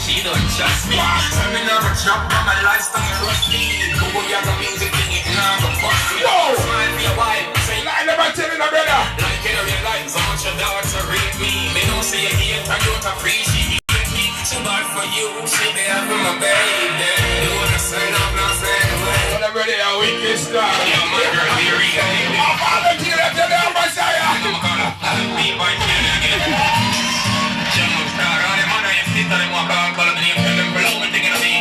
she don't trust me. Tell me never drop on my lifestyle rusty. Google your music thing, it never bust me. Smile for your wife, say I never tell you no brother. like it or you like, so much your daughter rate me. Me don't say you hate, I don't appreciate me. She bad for you, she be having my baby. You wanna sign up, not sign away. Well, I'm ready, a weakest star. Yeah, my girl, be real. I'm volunteer to tell the Amaziyah. I'm gonna be by you again. Jump star on him, and I sit on him, walk on, call him, and you tell him, below me, thinking of me.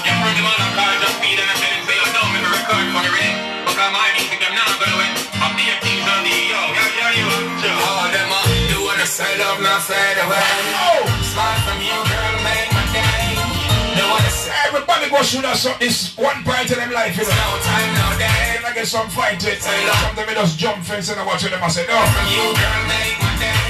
You bring him on a car, just feed him, and tell him, say, you don't make a record for the ring. Because my music, them not gonna win. I'll be a king on the yo, all them do wanna say love, not fade away. Smile from you, girl, make my day. They wanna say everybody go through that, so it's one point in them life, you know. no time, no day. I get some fight it. Sometimes I just jump fence and I watch them and say, no. From you, girl, make my day.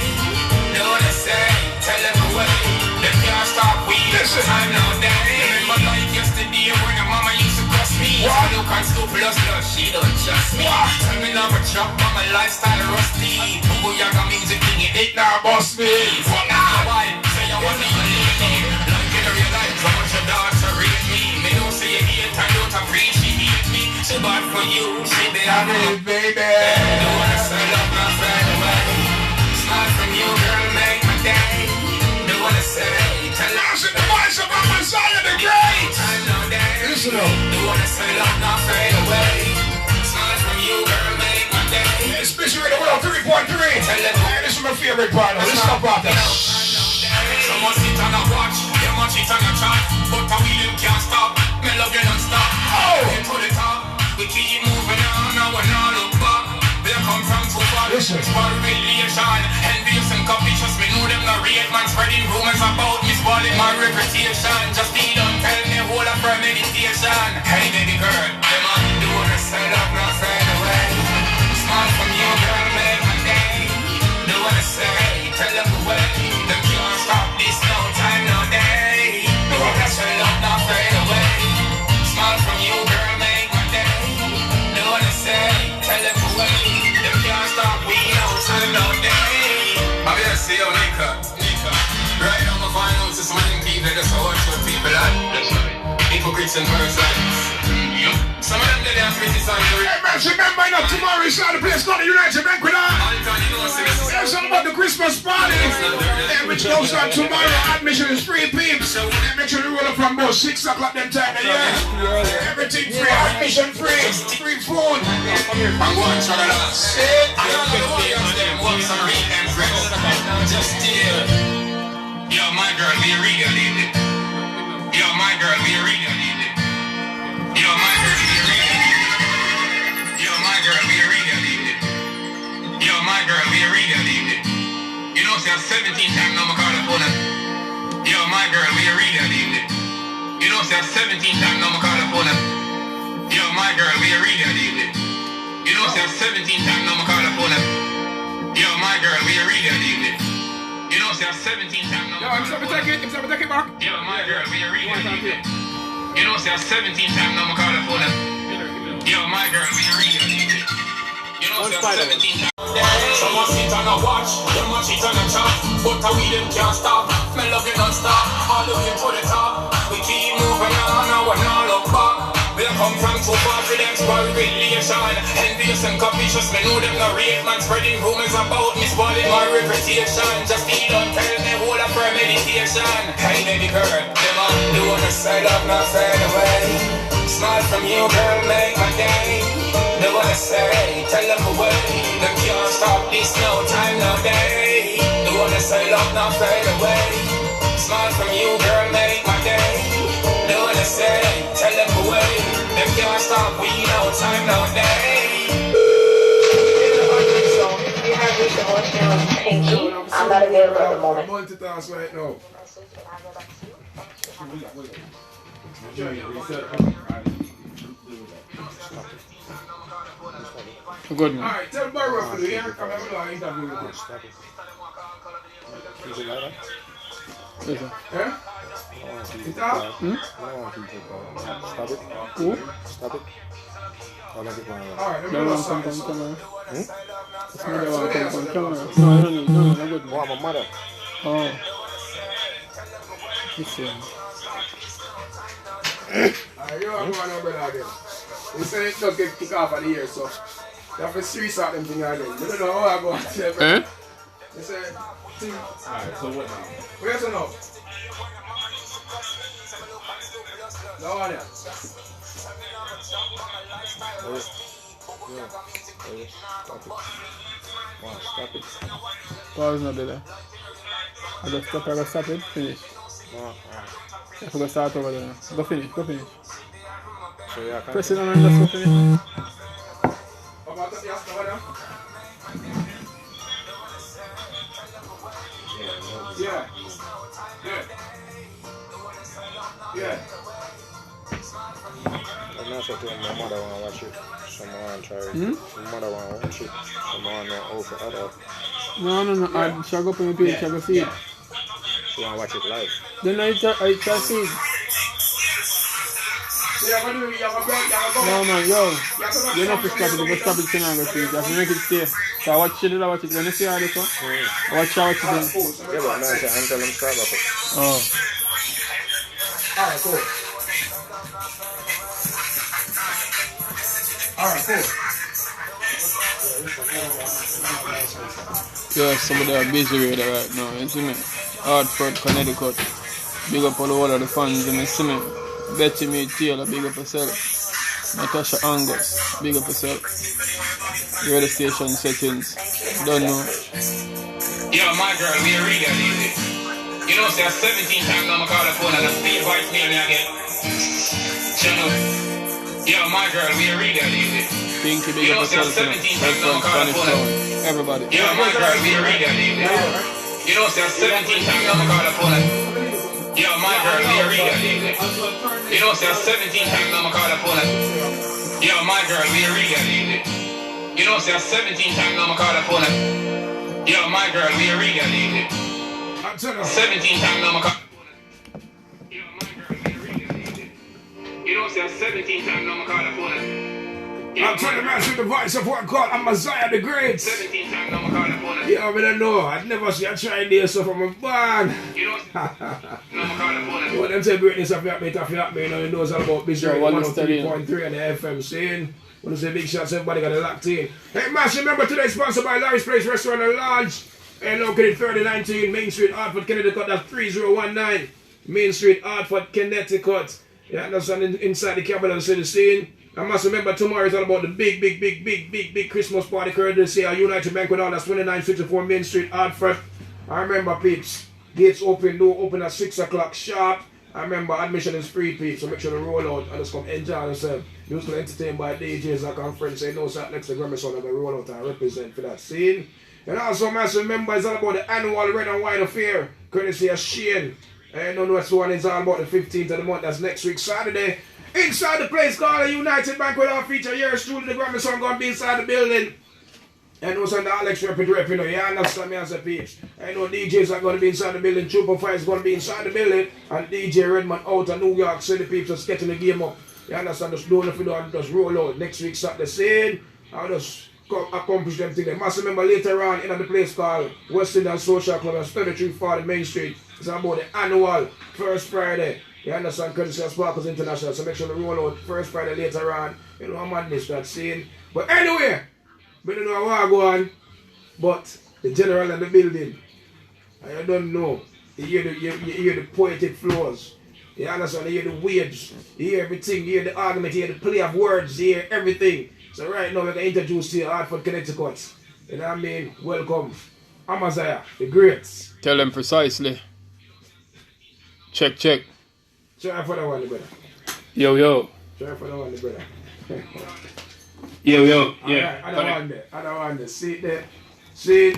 They wanna say, tell them away. They can't stop, we Listen. time, no day. Remember like yesterday when your mama used to cross me. What? You can't stop, plus, she don't trust me. What? Tell me never drop on my lifestyle rusty. Boo, you got music thing, it Now boss me. fuck my wife, say you want me to leave me. Like it or you like, so much your daughter rate me. Me don't say you hate, I don't appreciate me. She bad for you, she be having Baby. you wanna say love, not fade away. Smile from you, girl, make my day. You wanna say, tell her Listen, the voice of Amaziyah the Great. time, no day. Listen up. You wanna say love, not fade away. Smile from you, girl, make my day. Especially the 103.3. Hey, this is my favorite part. Listen up about that. Someone sit on a watch, you watch it on a chat. But a wheel can't stop, me love you non-stop. Get to the top, we keep moving on, now we're not look back. We come from too far, Listen. for relation. Envious and covetous, me know them not real man. Spreading rumors about me, spoiling my reputation. Just be don't tell me, hold up for meditation. Hey baby girl, them a do wanna say love, not fade away. Smile from you, girl, make my day. Do wanna say, tell them away. Them can't stop this, no time, no day. Do wanna say love, not fade away. Smile from you, girl, make my day. Do wanna say, tell them away. Them can't stop, we no time, no day. I'm here to see you, Nika. Right now, my finals is winning people. That's how I watch what people like. That's right. Hypocrites and persons. Some of them they have criticized you. Hey, man, remember now, tomorrow is the place called the United Bank with us. There's something about the Christmas party. Hey, which goes on tomorrow. Admission is free, peeps. Hey, make sure you roll up from about 6 o'clock them time of year. Everything free, admission free, free food. I'm going to the last. I don't know why them works are real and fresh. Just still. Yo, my girl, be real, leave it. Yo, my girl, be real, leave it. Yo, my girl, be real. Yo, my girl, be real, leave it. Yo, my girl, be real, leave it. You know, say 17 times now, I call the phone. Yo, my girl, be real, leave it. You know, say 17 times now, I call the phone. Yo, my girl, be real, leave it. You know, say 17 times now, I call the phone. Yo, my girl, be real, leave it. You know, say 17 times now. Yo, I'm sorry, take it back. Yo, my girl, be real, leave it. You know, say 17 times now, I call the phone. Yo, my girl, be real, leave it. You know, say 17 times. Someone sit on a watch, them watch it on a chat. But a we them can't stop, me love it non-stop. All the way to the top, we keep moving on, now we're not look back. We come from too far for them spoil relation. Envious and covetous, me know them not real man. Spreading rumors about me, spoiling my reputation. Just be don't tell me, hold up for meditation. Hey baby girl, them a do wanna say love, not fade away. Smile from you, girl, make my day. They wanna say, tell them away. Them can't stop this, no time, no day. They wanna say love, not fade away. Smile from you, girl, make my day. They wanna say, tell them away. Them can't stop, we no time, no day. You have reached the voicemail of Pinky. I'm not available at the moment. Multitask right now. Good. Alright, tell Barrow for the year. Come have a interview with us. Is it like that? Yeah? It's out? Stop it. Who? Stop it. I'll make it one. Alright, let me No know one something. come from camera. Alright, No one so come there's from the- camera. No, I don't need. No, no good. Oh, I'm a mother. Oh. Listen. You are going over there again. They say it does get kicked off of the year, so you have to street out them thing again. You don't know how I go and say, bro. They say, alright, so what now? Where's the now? No one here. Stop it. Pause not there. I just stop, I go stop it, finish. I forgot to start over there now. Go finish. So yeah, press it on and just go finish. Yeah. I'm not sure my mother want to watch it. Someone try it. My mother want to watch it. Someone not over other. No. I shall go up on the page, I go see it. She want to watch it live. Then I try see it. No man, yo. You're not to stop it, you stop it tonight, go see it. You have to make it stay. So I watch it, When you see how this one, I watch it then. Yeah, but now I say until them start back up. Oh. Alright, cool. Yeah, somebody are busy with it right now, you see me? Hartford, Connecticut. Big up all the whole of the fans, you see me? Betty May Taylor, big up yourself. Natasha Angus, big up yourself. Radio station settings, don't know. Yo, my girl, we are really easy. You know, say 17 times I'm gonna call the phone and the speed voice me again. Shut up. Yo, my girl, we are really easy. Pinky, big up yourself, everybody. Yo, my girl, we are really easy. You know, say 17 times I'm gonna call the phone. Yo, my girl, we are really easy. You know, say 17 times I'm gonna call the phone. Yo, my girl, we are really easy. You know, say 17 times I'm gonna call the phone. Yo, my girl, we are really easy. 17 times I'm gonna call the phone. Yo, my girl, we are really easy. You know, say 17 times I'm gonna call the phone. I'm trying to match with the voice of what called Amaziyah the Great. 17 times I'm gonna call the phone. Yeah, I don't know. I'd never see a try this so from a barn. You know, I'm gonna call the phone. Well, them say greatness of your mate, you know, he knows all about business. 103.3 on the FM scene. Want to say big shots, everybody got it locked in. Hey, Mass, remember today sponsored by Larry's Place Restaurant and Lounge. And located 3019 Main Street, Hartford, Connecticut. That's 3019 Main Street, Hartford, Connecticut. You understand? Inside the capital city scene. I must remember tomorrow is all about the big Christmas party courtesy of United Bank with all that's 2954 Main Street, Hartford. I remember, peeps, gates open, door open at 6 o'clock sharp. I remember admission is free, peeps, so make sure to roll out and just come enjoy yourself. You're going to entertain by DJs like our friends say, no, Hotlexx, the Grammy Son, I'm going to roll out and represent for that scene. And also, massive remember, it's all about the annual Red and White affair, courtesy of Shane. And don't know what's one, it's all about the 15th of the month, that's next week, Saturday. Inside the place called the United Bank with our feature here, truly the Grammy Son going to be inside the building. And also the Hotlexx rep, you know, you understand me as a peeps. I know DJs are going to be inside the building, Trooper Fire is going to be inside the building, and DJ Redman out of New York City, peeps just getting the game up. You understand, just doing it for them, just roll out. Next week, Saturday, scene, I'll just accomplish them things. Must remember later on in the place called West Indian Social Club, that's 3340 Main Street. It's about the annual first Friday. You understand, courtesy of Sparkles International, so make sure to roll out first Friday later on. You know, I'm on this, that scene. But anyway, we don't know how I go on, but the general in the building, I don't know. You hear the poetic flows. You understand, you hear the waves, you hear everything, you hear the argument, you hear the play of words, you hear everything. So right now we're going to introduce to you Hartford, Connecticut. You know what I mean? Welcome, Amaziyah, the Greats. Tell them precisely. Check. Try for the one, brother. Yo. Try for the one, brother. Yo. Yeah. I don't want that. See there? See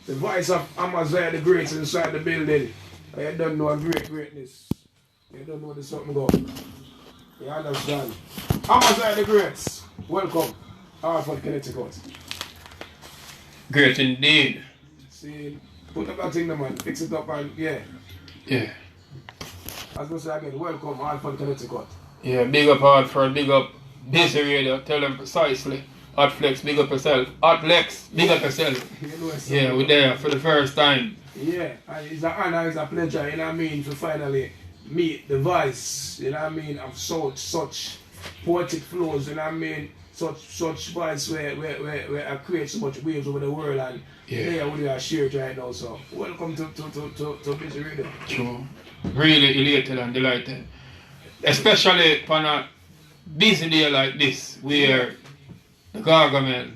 the voice of Amaziyah the Greats inside the building. You don't know a greatness. You don't know the something go. You understand? Amaziyah the Greats. Welcome. Hartford, Connecticut. Great indeed. See, put up that thing, man. Fix it up and yeah. I was going to say again, welcome Hartford, Connecticut. Yeah, big up Hartford, big up Busy Radio, tell them precisely. Hotlexx, big up yourself. Hotlexx, big up yourself. You know yeah, we're there for the first time. Yeah, and it's an honor, it's a pleasure, you know what I mean, to finally meet the voice, you know what I mean, of such poetic flows, you know what I mean, such voice where I create so much waves over the world, and yeah, we are shared right now. So welcome to Busy Radio. True. Really elated and delighted. Especially on a busy day like this, where the Gargamel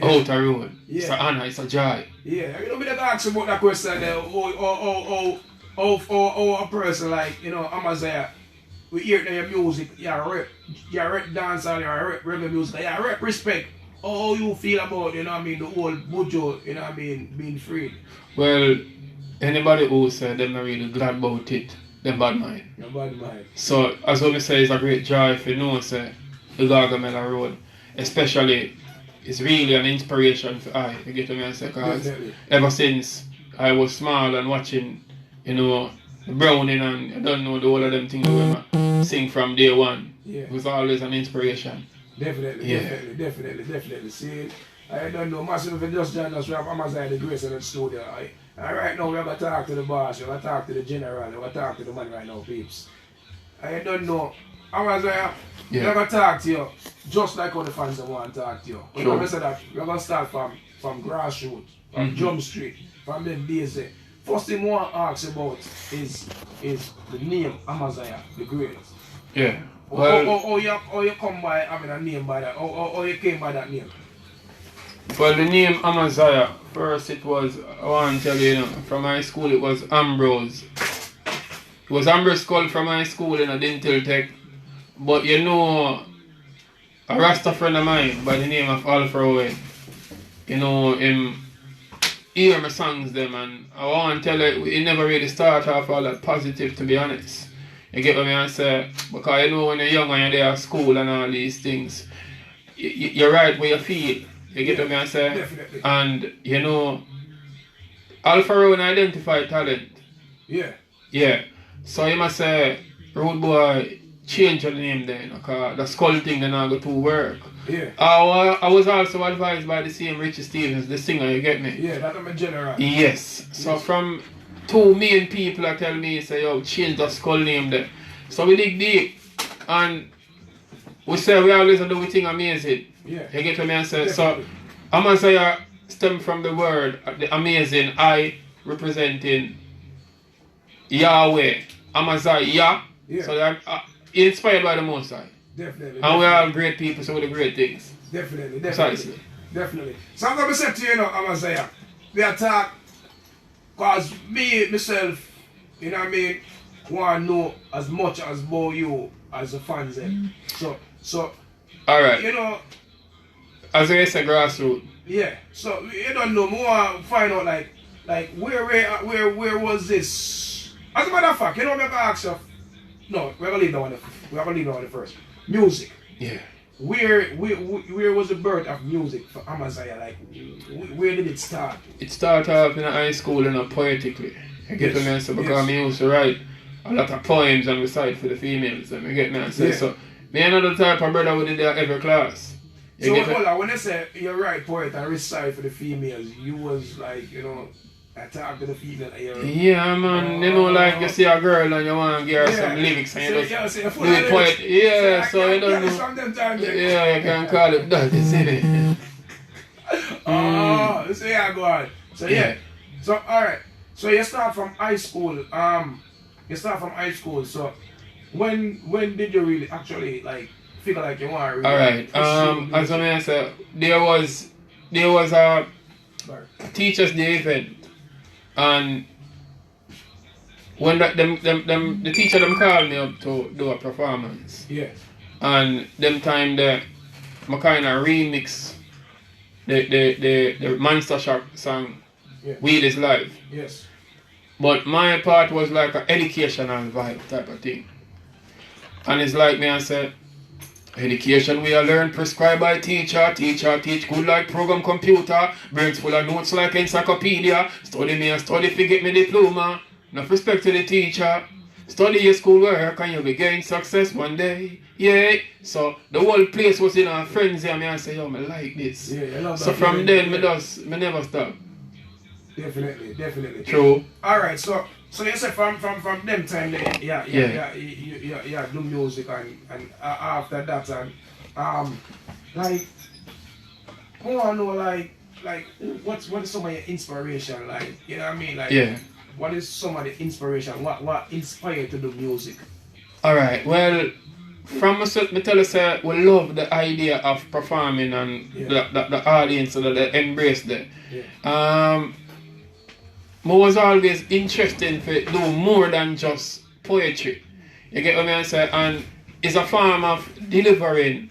out the road. It's an honor, it's a joy. Yeah, you know, me to ask about that question there. How a person like, you know, Amaziyah, we hear your music, you rap dance and you rap reggae music, you rap respect. How you feel about, you know what I mean, the whole bujo, you know what I mean, being freed? Well, anybody who said they're not really glad about it, they're bad mind. You're bad mind. So, as what we say, it's a great joy if you know, say, the Gargamel Road, especially, it's really an inspiration for I, you get what I say, because ever since I was small and watching, you know, Browning and I don't know the whole of them things we sing from day one. Yeah. It was always an inspiration. Definitely. See, I don't know, massive if you just join us, we have Amaziyah the Grace in the studio. And right now we're going to talk to the boss, we're going to talk to the general, we're going to talk to the man right now, peeps. I don't know, Amaziyah, we're going to talk to you just like how the fans want to talk to you. We're going to say that we're going to start from grassroots, from Jump Street, from them days there. First thing I want to ask about is the name Amaziyah the Great. Yeah. Well, you come by having a name by that? Or you came by that name? Well, the name Amaziyah, first it was, I want to tell you, from high school it was Ambrose. It was Ambrose called from high school in a dental tech. But you know, a Rasta friend of mine by the name of Alpha Owen, you know, him hear my songs them, and I want to tell you, it never really started off all that positive, to be honest. You get what I say? Because you know when you're young and you're there at school and all these things, you're right where you feel. You get what I say? Definitely. And you know, Alpha Road identify talent. Yeah. Yeah. So you must say, Road Boy, change your name then, because the skull thing then I go to work. Yeah. I was also advised by the same Richie Stevens, the singer, you get me? Yeah, that's my general. Yes. So from 2 million people that tell me, say, yo, change the skull name there. So we dig deep. And we say we always do thing amazing. Yeah. You get what I say? So Amaziyah stem from the word, the amazing, I representing Yahweh. Amaziyah. Yeah. So they're inspired by the Most High. Definitely. And we're all great people, so we're the great things. Definitely. Precisely. Definitely. So I'm going to say to you, Amaziyah, we attack, because myself, you know what I mean, want to know as much as about you as the fans. So, alright. You know, as I say, grassroots. Yeah. So you don't know. We want to find out like where was this? As a matter of fact, you know, I'm gonna ask you. No, we're gonna leave that one. We're gonna leave that one first. Music. Yeah. Where was the birth of music for Amaziyah? Like, where did it start? It started off in high school, poetically. You get what I say? Because I used to write a lot of poems and recite for the females. You get what I say? So, me and another type of brother who did that every class. So hold on, when they say you write poet and recite for the females, you was like, you know, attack to the female. Yeah, man. You know, like you see a girl and you want to give her some lyrics and you just do it poet. Yeah, so you don't know. Yeah, you can call it that, you see it. Oh, so yeah, go on. So yeah. So alright. So you start from high school. So when did you really actually like figure like you want to really alright. As I said, there was a Teachers' Day event. And when the teacher them called me up to do a performance. Yeah. And them time I kind of remix the Monster Shock song, Weed is Life. Yes. But my part was like an educational vibe type of thing. And it's like me I said, education we are learn prescribed by teacher teach good like program computer, brains full of notes like encyclopedia, study me and study to get me diploma, no respect to the teacher, study your school work and you'll be gain success one day, yeah. So the whole place was in a frenzy and I say, yo, I like this. Yeah, I love that. So from then, me never stop. Definitely. True. Alright, so you say from them time then, yeah, do music and after that and like I wanna know like what is some of your inspiration, like, you know what I mean? Like what is some of the inspiration? What inspired to do music? Alright, well, from myself, me tell you, say, we love the idea of performing and the audience so that they embrace that. I was always interested to do more than just poetry. You get what I say? And it's a form of delivering.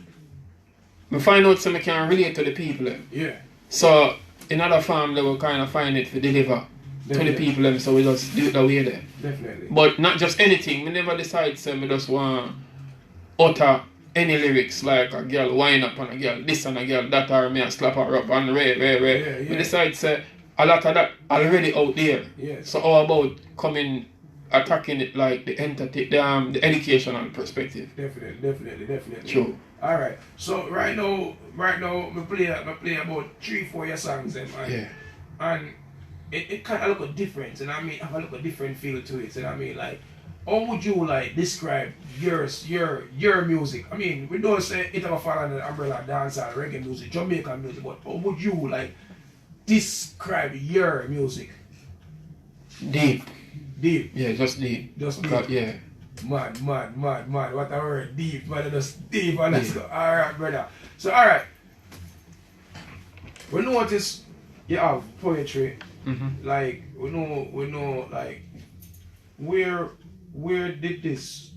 I find out so I can relate to the people. Yeah. So in other form they will kind of find it to deliver to the people, so we just do it the way there. Definitely. But not just anything. We never decide so we just want utter any lyrics like a girl wind up on a girl, this and a girl, that, or me and slap her up and ray. We decide say a lot of that already out there. Yeah. So how about coming attacking it like the the educational perspective. Definitely. True. Alright. So right now we play about 3-4 your songs then, man. Yeah. And it kind of look different, and I mean have a look a different feel to it, and I mean like how would you like describe your music? I mean, we don't say it ever fall under the umbrella dancehall, reggae music, Jamaican music, but how would you like describe your music? Deep. Yeah, just deep. Just deep. Yeah. Mad. What a word, deep, man. Just deep, and let's go. Alright, brother. So alright. We notice you have poetry. Mm-hmm. Like we know like where did this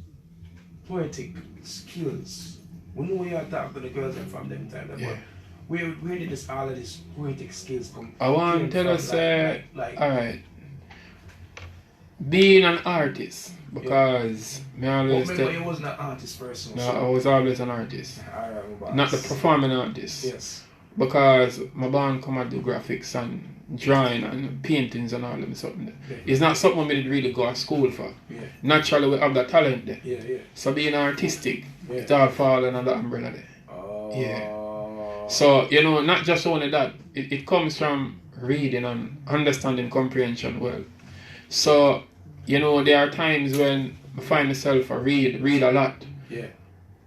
poetic skills? We know you talk to the girls and from them time, but where did all of these poetic skills come? I want to tell us like alright. Being an artist, because me always remember you wasn't an artist first. No, I was always an artist. Not the performing artist. Yes. Because my band come and do graphics and drawing and paintings and all them something. Yeah. It's not something we did really go to school for. Yeah. Naturally we have that talent there. Yeah. So being artistic, it's all falling under the umbrella there. Oh. Yeah. So, not just only that, it comes from reading and understanding comprehension well. So, there are times when I find myself read a lot. Yeah.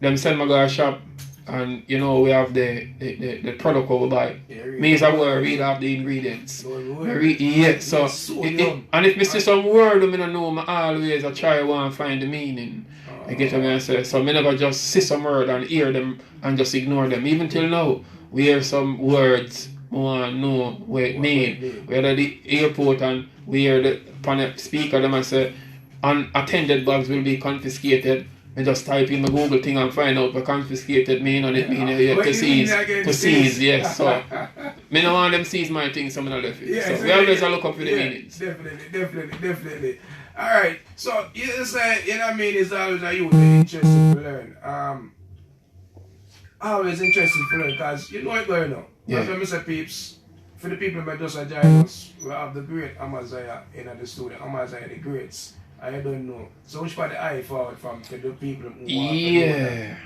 Them send me go to shop and we have the product we buy. Yeah, me as a word read have the ingredients. So and if I see some word I don't know, I always try to find the meaning. You get what I say? So I never just see some word and hear them and just ignore them. Even till now, we hear some words we want to know what it means. We are at the airport and we hear the speaker them and say unattended bags will be confiscated. I just type in the Google thing and find out what confiscated mean and it mean to seize, yes. So me no want them seize my things, some of the left it. So we always look up for the meanings. Definitely. Alright, so you say, what I mean, is always a youth interested to learn. Always interested to learn because you know what's going on. As when I say peeps, for the people that just join us, we have the great Amaziyah in the studio. Amaziyah the greats. I don't know. So which part the eye forward from for the people who want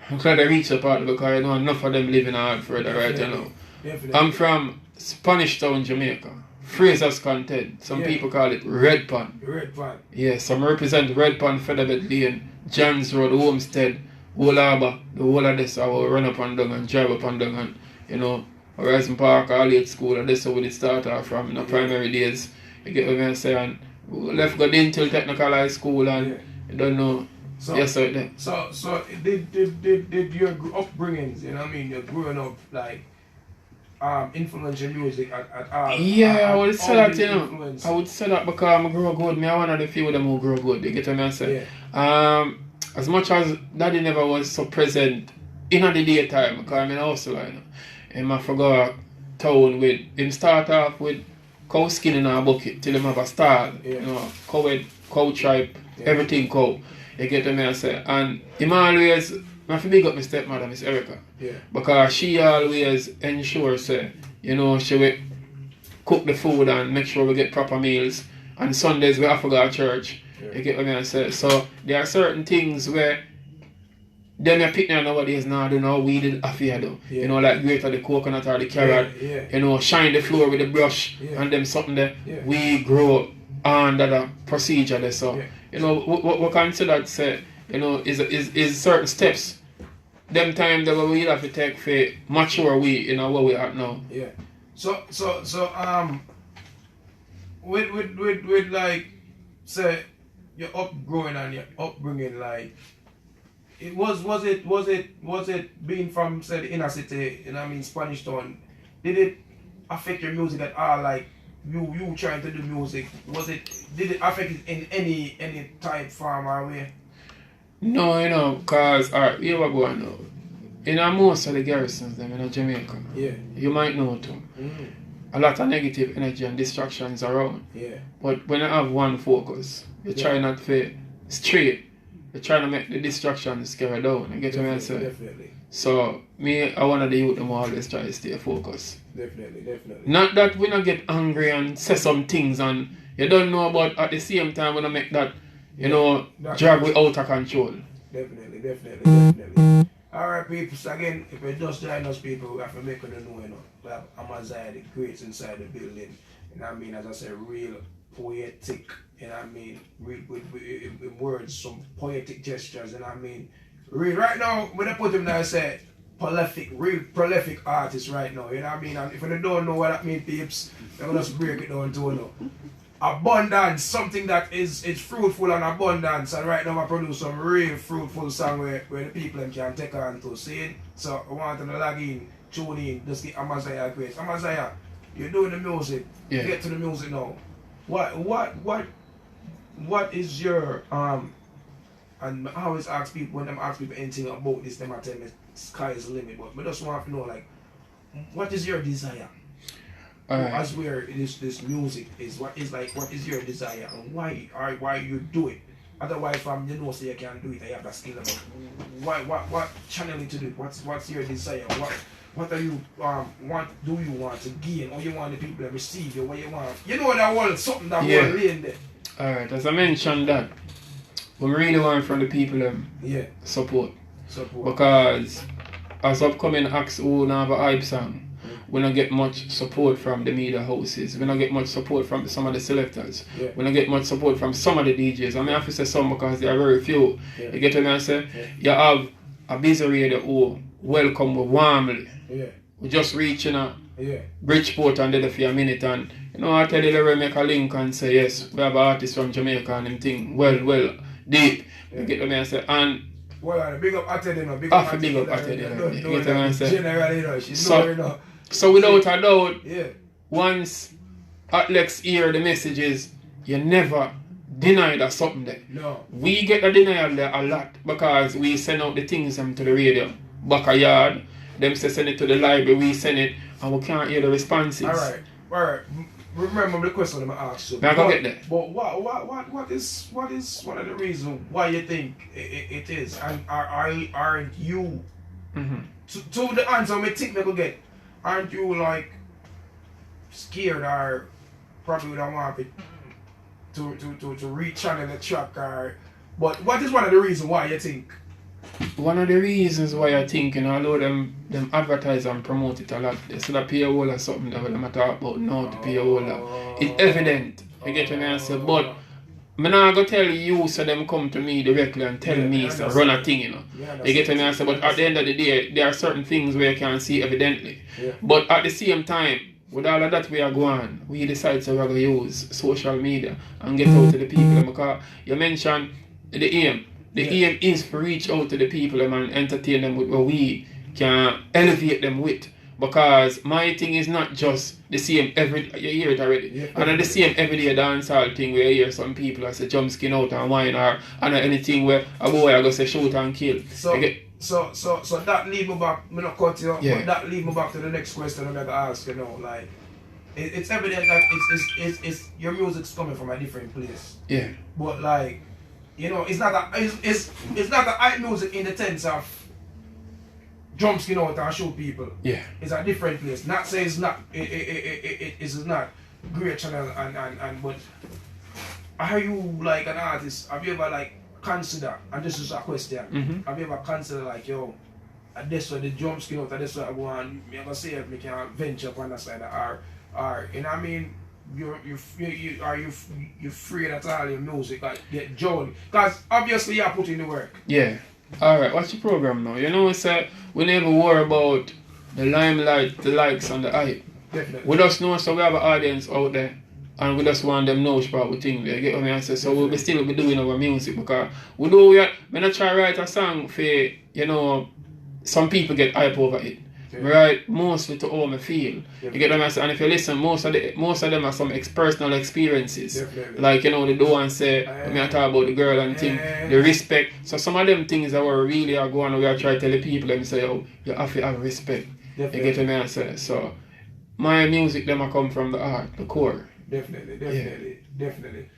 I'm glad I reached a part because I know enough of them living in Hartford right now. Definitely. I'm from Spanish Town, Jamaica. Fraser's Content. Some people call it Red Pan. Red Pan. Yes, I represent Red Pan, Featherbed Lane, Johns Road, Homestead, Whole Harbour, the whole of this I will run up and down and drive up and down and Horizon Park, all late school, and that's how we start off from in the primary days. You get what I'm saying? Left go into technical high school and you don't know. So did your upbringings, you're growing up like influential music at I would say that, I would say that because I grow good. Me one of the few of them who grow good. You get what I'm saying? As much as daddy never was so present in the daytime, because I'm in a hustle, I forgot town with him start off with cow skin in a bucket till him have a stall, cow tripe, everything cow. You get what I say? And him always, I feel big up my stepmother, Miss Erica. Because she always ensures, she will cook the food and make sure we get proper meals. And Sundays we have to go to church. You get what I say? So there are certain things where Them you pick nowadays now do no weeded affair though. You know, like greater the coconut or the carrot. You know, shine the floor with the brush and them something there. We grow under the procedure there. So you know, what considered say, you know, is certain steps. Them time that we have to take for mature we, you know, where we at now. Yeah. So with like say your upgrowing and your upbringing, like was it being from say the inner city, you know what I mean, Spanish Town, did it affect your music at all? Like you trying to do music, did it affect it in any type, form or way? No, you know, cause alright, here we go now. In most of the garrisons them in Jamaica, you might know too. A lot of negative energy and distractions around. But when you have one focus, you try not to straight. You try to make the distractions carry down. You get what I say? Definitely. So I one of the youth them always try to stay focused. Definitely. Not that we not get angry and say some things and you don't know, but at the same time we don't make that, you know, drag we out of control. Definitely. Alright people, so again, if you just join us people, we have to make you know, we have Amaziyah the greats inside the building. You know what I mean? As I said, real poetic, you know what I mean? With words, some poetic gestures, you know what I mean? Real, right now, when I put him there, I say real prolific artist right now, you know what I mean? And if you don't know what that means, peeps, I'm gonna just break it down to you. Abundance, something that is fruitful and abundance, and right now I produce some real fruitful song where the people can take on to see it. So I want them to log in, tune in, just get Amaziyah great. Amaziyah, you're doing the music. Get to the music now. What is your and I always ask people when them ask people anything about this, them I tell me sky is the limit, but I just want to know like what is your desire? As where this music is, what is your desire and why you do it? Otherwise, from you know, say you can't do it, I have that skill. But what channeling to do it? What's your desire? What are you do you want to gain, or you want the people to receive you? What you want? You know that whole something that whole laying there. Alright, as I mentioned that, we really want from the people support. Because as upcoming acts who have a hype song, we don't get much support from the media houses. We don't get much support from some of the selectors. We don't get much support from some of the DJs. I mean, I have to say some because there are very few. You get what I say? You have a busy radio who welcome we warmly. We just reaching out Bridgeport and did it for a minute, and you know I tell you they make a link and say yes, we have artists from Jamaica and them thing well deep. You get what I say? And well, big up Atedi, big up Atedi. You get what I say? Generally, she's know. So without a doubt, once Hotlexx hear the messages, you never deny that something there. No. We get the denial there a lot because we send out the things to the radio, back a yard, them say send it to the library, we send it, and we can't hear the responses. Alright. Remember the question I'm asked you. Now go get there. But what is one of the reasons why you think it is? And aren't you to the answer I think we could get? Aren't you like scared or probably don't want it to rechannel the track or but what is one of the reasons why you think? One of the reasons why I think, you know, although them advertise and promote it a lot, they say that pay a whole or something that them talk about now to pay a whole. It's evident. You get what I say? But I'm not going to tell you so them come to me directly and tell me so run a thing, you know. You get what I say? But at the end of the day, there are certain things where you can see evidently. But at the same time, with all of that we are going, we decide to we're going to use social media and get out to the people. Because you mentioned the aim. The aim is to reach out to the people and entertain them with what we can elevate them with. Because my thing is not just the same every you hear it already. And the same everyday dancehall thing where you hear some people say jump skin out and wine or anything where a boy I go say shoot and kill. So that lead me back, I'm not cut you up, but that lead me back to the next question I'm gonna ask, you know, like it's evident that it's your music's coming from a different place. But like, you know, it's not the hype music in the sense of jump skin out and show people. It's a different place. Not say it's not it is not great channel and but are you like an artist? Have you ever like consider, and this is a question, have you ever considered like, yo, this way the jump skill out, this way I go on, me ever say if me can venture up on the side or you know what I mean, you free at all your music, like get joy. Because obviously you put in the work. Yeah. Alright, what's your program now? You know, we never worry about the limelight, the likes and the hype. Definitely. We just know so we have an audience out there and we just want them know about what thing they get what I say. So we'll still be doing our music because we not try to write a song for, you know, some people get hype over it. Right, mostly to how I feel. You get what I say? And if you listen, most of them are some personal experiences. Definitely. Like, you know, they do and say, when I talk about the girl and thing, the respect. So some of them things that were really are going on, we are trying to tell the people and say, oh, you have to have respect. Definitely. You get what I say? So my music them come from the art, the core. Definitely.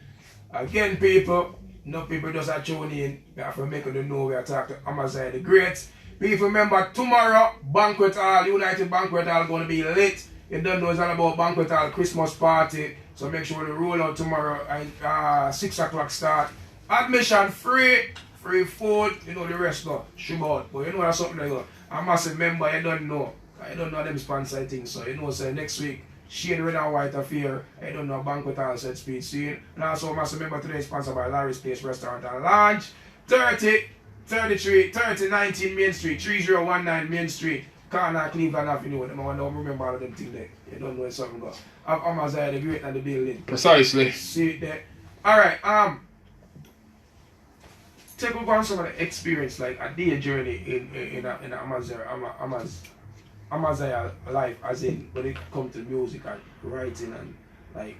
Again, people, no people just are tuning in. We have to make them know we are talking to Amaziyah the Great. People remember tomorrow, Banquet Hall, United Banquet Hall going to be lit. You don't know it's all about Banquet Hall Christmas party. So make sure you roll out tomorrow at 6 o'clock start. Admission free food, you know the rest go. Sugar, but you know that's something like that. A massive member, you don't know. I don't know them sponsor things. So you know say next week, Shane Red and White Affair, I don't know Banquet Hall set speed scene. And also a massive member today sponsored by Larry's Place Restaurant and Lounge. 19 Main Street, 3019 Main Street, corner Cleveland Avenue. I don't remember all of them things there. You don't know where something goes. Have Amaziyah the Great and the building. Precisely. See it there. Alright, take a look on some of the experience, like a day journey in Amaziyah life, as in when it comes to music and writing and like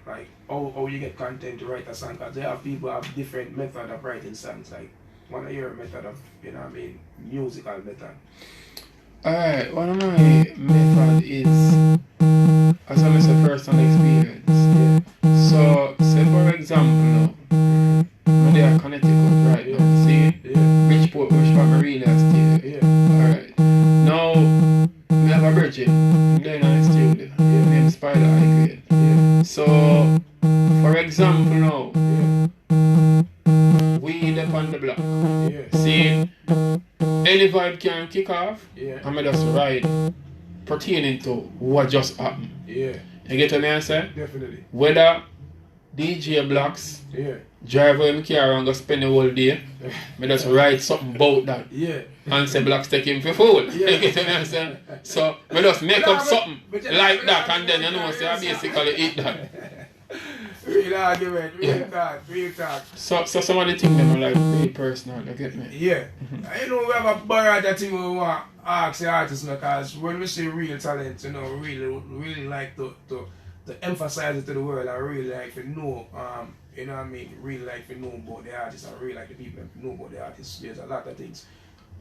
how you get content to write a song. Because there are people who have different method of writing songs, like one of your method of, you know what I mean, musical method. Alright, one of my method is, as well as a personal experience. So, say for example now, when they are Connecticut right now, see? Bridgeport, which my really stay. Alright. Now, we have a Bridget, then I studio, named Spider High Grade. So, for example now, we up on the block. See, any vibe can kick off, and I just ride pertaining to what just happened. You get what I say? Definitely. Whether DJ blocks, drive away my car and go spend the whole day, I just write something about that. And say blocks take him for food. You get what I say? So I just make up something like that, and then you know, say I basically eat that. Real argument, real talk. So some of the things them are like really personal, you get me? You know, we have a borrow that thing we want to ask the artists, because when we say real talent, you know, really like to emphasize it to the world, and really like to know, you know what I mean, really like to know about the artists, and really like the people to know about the artists. There's a lot of things.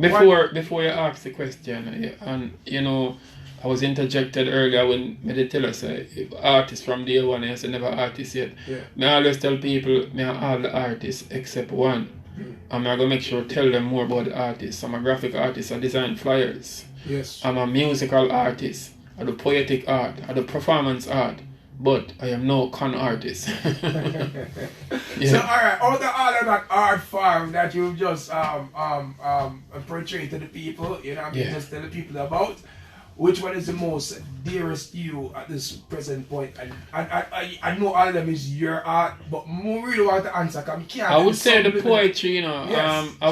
Before you ask the question, and you know, I was interjected earlier when I did tell us if artists from day one, I said never artists yet. I always tell people I all the artists except one. And I'm going to make sure to tell them more about the artists. I'm a graphic artist, I design flyers. I'm a musical artist, I do poetic art, I do performance art. But I am no con artist. So alright, out of all of that art form that you've just portrayed to the people, you know what I mean, just tell the people about, which one is the most dearest to you at this present point? And I know all of them is your art, but more really want to answer because I can't. I would say the poetry, you know. I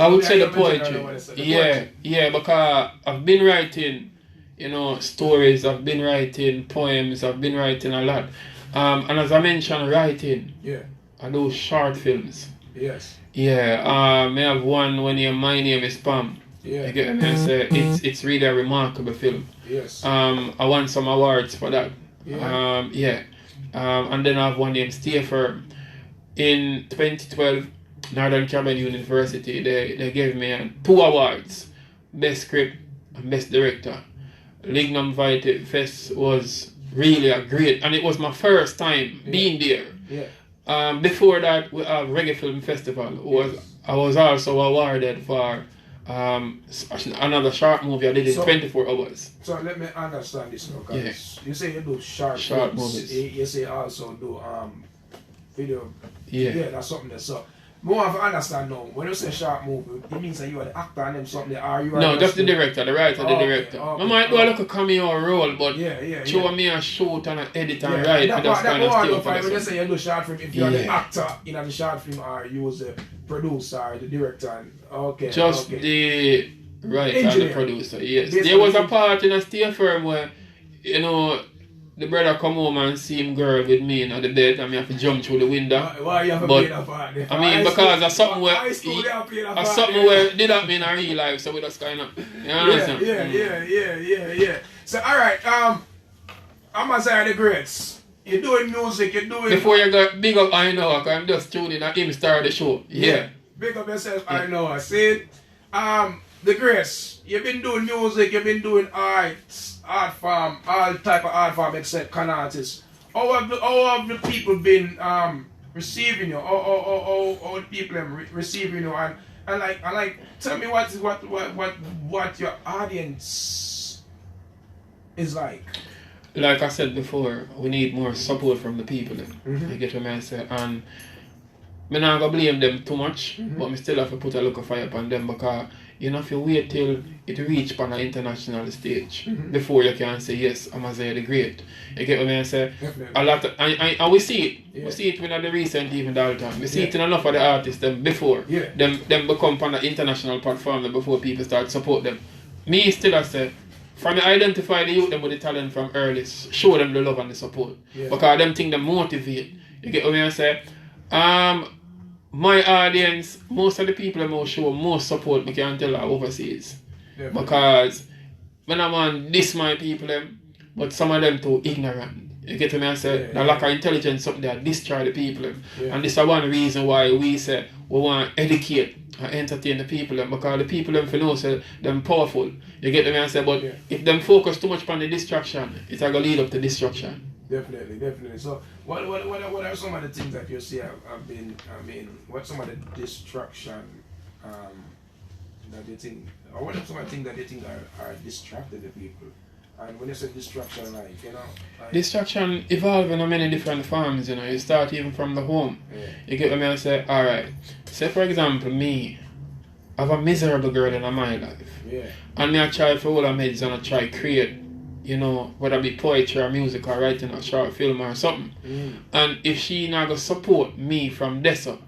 would say the poetry. Yeah, because I've been writing, you know, stories, I've been writing poems, I've been writing a lot. And as I mentioned, writing, I do short films. I have one when My Name is Pam. You get me? It's really a remarkable film. I won some awards for that. And then I have one named Stay Firm. In 2012, Northern Carolina University, they gave me 2 awards. Best Script and Best Director. Lignum Vitae Fest was really a great, and it was my first time being there. Before that, we have Reggae Film Festival. I was also awarded for another short movie I did in 24 hours. So let me understand this now, because you say you do short movies. You say also do video. That's something that's up. More of understand now. When you say short movie, it means that you are the actor and them something. Are you? No, just the director, the writer, the director. Okay, I might do a little cameo role, but show me a shoot and an edit and write. That's kind of stuff. When you say you do short film, if you're the actor in the short film, or you was the producer or the director. Just the writer and the producer. Yes, there was a part in a stay firm where the brother come home and see him girl with me in the bed and me have to jump through the window. Why you have to play that part? I mean, because of something where did that mean in real life, so we just kind of, you understand? Yeah. So, alright, Amaziyah the Greats. You're doing music, you're doing... Before you got big up, I know, because I'm just tuning and him start the show. Yeah. Big up yourself, I know. I see the Greats, you've been doing music, you've been doing art form, all type of art form except con artists. How have the people been receiving you? How the people receiving you? And like tell me what your audience is like. Like I said before, we need more support from the people. You get what I say? And I'm not going to blame them too much, but I still have to put a look of fire upon them, because you know, if you wait till it reach on an international stage before you can say, yes, Amaziyah the Great. You get what I say? Definitely. A lot of, and we see it. Yeah. We see it when the recent even all the time. We see it in enough of the artists them before. Them become on the international platform before people start support them. Me still I say, from the identify the youth them with the talent from early, show them the love and the support. Because them think them motivate. You get what I say? My audience, most of the people who show most support, we can tell are overseas. Because when I'm on this my people, but some of them too ignorant. You get what I say? The lack of intelligence something that destroy the people. And this is one reason why we say we want to educate and entertain the people, because the people them know say them powerful. You get what I say? But if them focus too much on the distraction, it's going to lead up to destruction. Definitely. So, what are some of the things that you see have been? I mean, what's some of the distraction that you think, or what are some of the things that you think are distracted the people? And when you say distraction, like distraction evolving in many different forms. You know, you start even from the home. You get what I say? All right. Say for example, me, I have a miserable girl in my life. And me I try for all of my heads and I try create. You know, whether it be poetry or music or writing a short film or something. And if she not gonna support me from this up,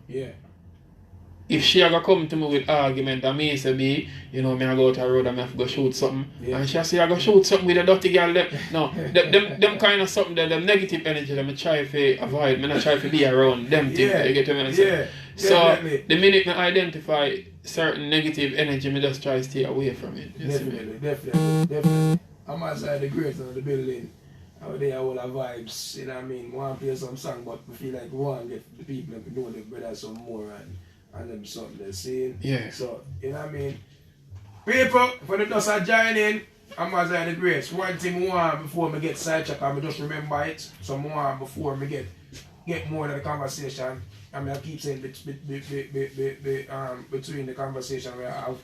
if she gonna come to me with argument and me say me, you know, me I go out the road and me have to go shoot something, and she say I go shoot something with a dirty girl, them kind of something, them negative energy that I try to avoid, me not try to be around them things, you get what I mean? So the minute I identify certain negative energy, me just try to stay away from it. Definitely. Amaziyah the Great on the building. Out there all the vibes, you know what I mean? Want to play some song, but we feel like we want to get the people to know the brother some more and them something they're saying. So, you know what I mean? People, for the dust are joining, Amaziyah the Great. One thing we want before we get sidetracked, I just remember it. So more before we get more of the conversation. I mean, I keep saying between the conversation we have.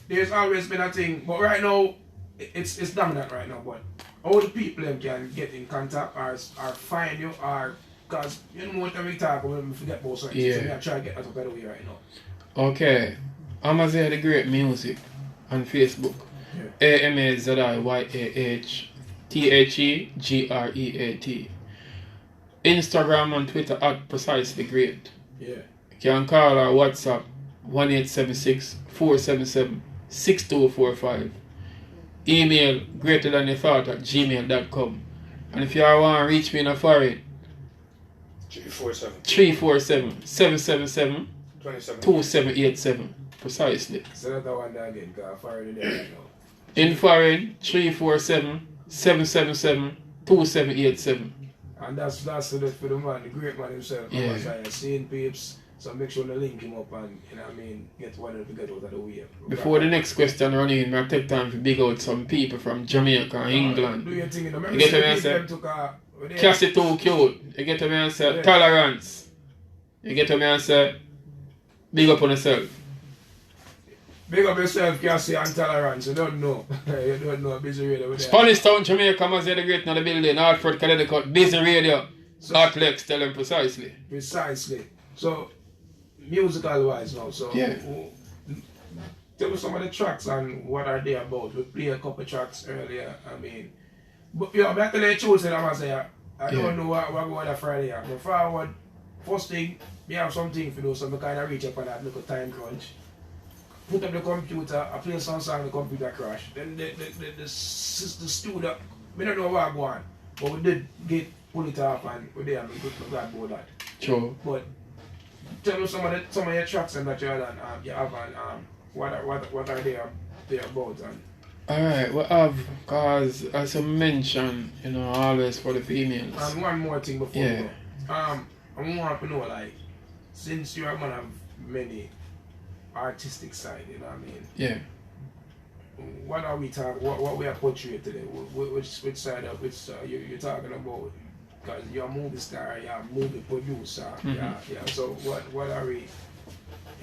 There's always been a thing, but right now, it's dominant right now, but all the people them can get in contact or find you, or because you know what we talk about, we forget about certain things, so we are trying to get out of the way right now. Okay, Amaziyah the Great Music on Facebook. AMAZIYAH Instagram and Twitter at Precisely Great. You can call our WhatsApp 1876-477-6245. Email greaterthanyourthought@gmail.com. And if you want to reach me in a foreign, 347-777-2787. Precisely. So that's the one that again, because foreign there right now. In foreign, 347-777-2787. And that's for the man, the great man himself. Seeing peeps. So make sure to link him up and, you know what I mean, get one of the get out of the way. Before the next question run in, I take time to big out some people from Jamaica and England. Do your thing, you know. You get what I say? Cassie too cute. You get what I say? Tolerance. You get what I say? Big up on yourself. Big up yourself, Cassie, and tolerance. You don't know. You don't know. Busy Radio. Spanish Town, Jamaica, Amaziyah the Great in the building. Hartford, Connecticut. Busy Radio. Hotlexx, tell them precisely. Precisely. So, musical wise now. So Yeah. tell me some of the tracks and what are they about. We played a couple tracks earlier. I mean, but I have to let you say that Amaziyah. I don't know what going on Friday. But forward, first thing, we have something to do, so I kind of reach up on that little time crunch. Put up the computer, I play some song, the computer crash. Then the studio, we don't know what going on, but we did pull it off and we're there and we're glad about that. True. But tell me some of your tracks and that you have and what are they about and. Alright, we have, cause as you mentioned, you know, always for the females. And one more thing before Yeah. we go. I want to know, like, since you are gonna have many artistic side, you know what I mean? Yeah. What are we talking? What we are portraying today? Which side of which you're talking about? Because you're a movie star, you're a movie producer, yeah. So what are we?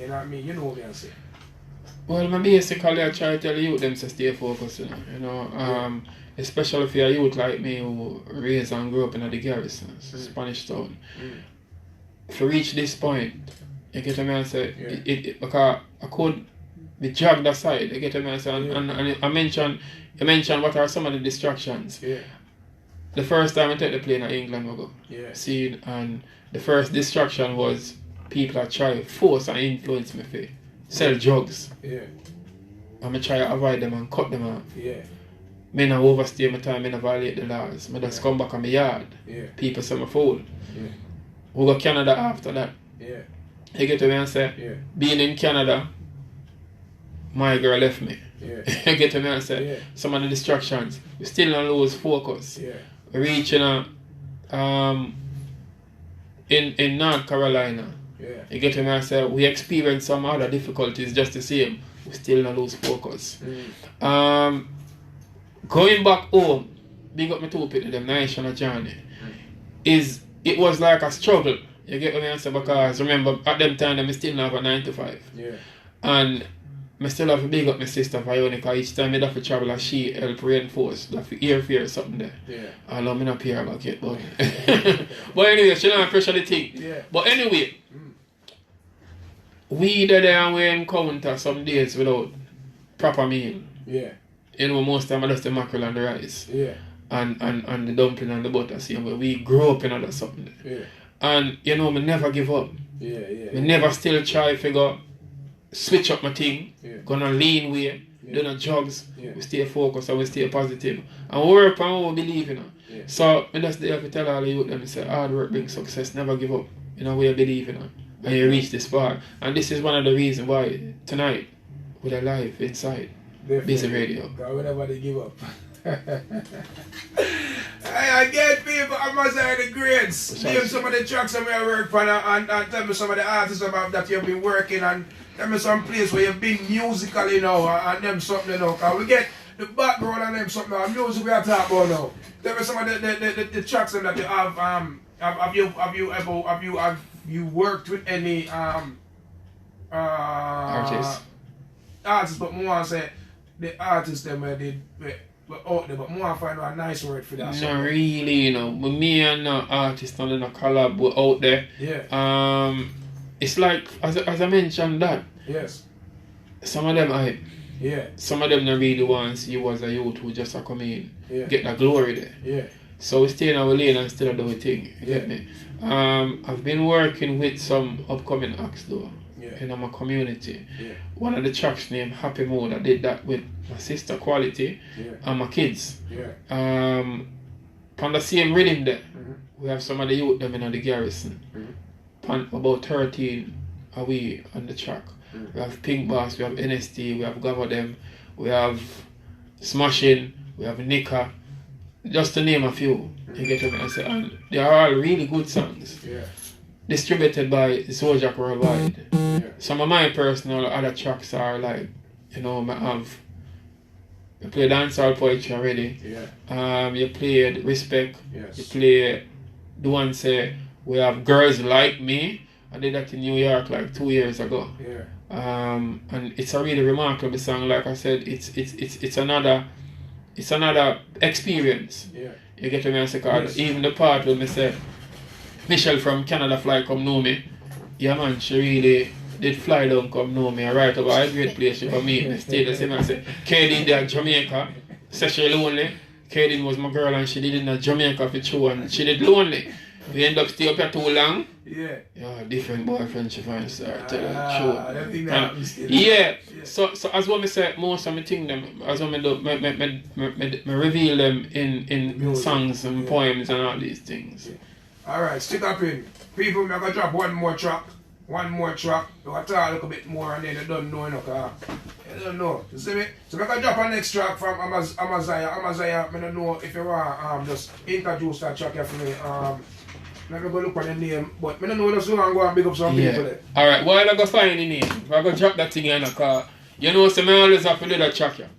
You know what I mean? You know what I'm saying? Well, basically I try to tell you them to stay focused, you know. Especially if you're a youth like me who raised and grew up in the garrison, Spanish Town. If you reach this point, you get me and say, because I could be dragged aside, you get me and say, and you mentioned what are some of the distractions. Yeah. The first time I take the plane in England, we go. Yeah. See, and the first distraction was people are trying to force and influence me for sell drugs. Yeah. And I try to avoid them and cut them off. Yeah. I don't overstay my time, I don't violate the laws. I just come back on my yard. Yeah. People say I'm fool. Yeah. We go to Canada after that. Yeah. You get to me and say, being in Canada, my girl left me. Yeah. You get to me and say, some of the distractions, we still don't lose focus. Yeah. We reach in North Carolina. Yeah. You get to me and say, we experience some other difficulties just the same. We still don't lose focus. Going back home, big up my two people, them national journey, it was like a struggle. You get what I say? Because remember, at them time, I still have a 9 to 5. Yeah. And I still have to big up my sister Vionica. Each time I have to travel, and she help reinforce. Like airfare or something there. Yeah. I love me not here about it, but but anyway, she don't pressure the thing. Yeah. But anyway, we there and we encounter some days without proper meal. Yeah. You know, most time I just the mackerel and the rice. Yeah. And the dumpling and the butter. See, we grew up in other something there. Yeah. And you know, me never give up. Yeah. Me never still try to figure switch up my thing. Yeah. Gonna lean way. Do no drugs. Yeah. We stay focused and we stay positive. And we work and we believe, you know. Yeah. So I just have to tell all the youth them, say hard work brings success, never give up. You know, we believe, you know. And you reach this far. And this is one of the reasons why tonight we're alive inside Busy Radio. God, whenever they give up. I get people, I must say the grades. Name some of the tracks that we have worked on and tell me some of the artists about that you've been working and tell me some place where you've been musical, you know, and them something, you know. Cause we get the background and them something, and music we are talking about now. Tell me some of the tracks that you have. Have you worked with any artists? Artists, but more say the artists them where they were out there, but more find a nice word for that. Not really, you know. But me and no artists and no collab were out there. Yeah. It's like as I mentioned that. Yes. Some of them hype. Yeah. Some of them not really want to see you as a youth who just come in, get the glory there. Yeah. So we stay in our lane and still do a thing. You get me? I've been working with some upcoming acts though. In my community. Yeah. One of the tracks named Happy Mode, I did that with my sister Quality and my kids. Yeah. On the same rhythm there, we have some of the youth them in the garrison. About 13 away on the track. We have Pink Bass, we have NST, we have Gava them, we have Smashing, we have Nika, just to name a few. You get what I say? And they are all really good songs. Yeah. Distributed by Zodiac Worldwide. Yeah. Some of my personal other tracks are like, you know, I play dancehall poetry already. Yeah. You played Respect. Yes. You play the one say we have Girls Like Me. I did that in New York like 2 years ago. Yeah. And it's a really remarkable song. Like I said, it's another experience. Yeah. You get what I say? Even the part where I say Michelle from Canada fly come know me. yeah man, she really did fly down come know me and right over a great place she come meet me. Stay the same and say, Kaden there in Jamaica, said she lonely. Kaden was my girl and she did in Jamaica for true and she did lonely. We end up stay up here too long. Yeah. Yeah, different boyfriend she finds her, tell her That thing that happens. yeah. So as what me say, most of my thing them, as what me do, me reveal them in songs and poems and all these things. Alright, stick up in. People, I'm gonna drop one more track. One more track. You want to talk a little bit more and then you don't know enough. You don't know. You see me? So I'm gonna drop a next track from Amaziyah. Amaziyah, I don't know if you want just introduce that track here for me. I'm going to look for the name, but I don't know just want to go and big up some people there. Alright, while I go find the name, if I go drop that thing in the car, you know, so I always have to do that track here.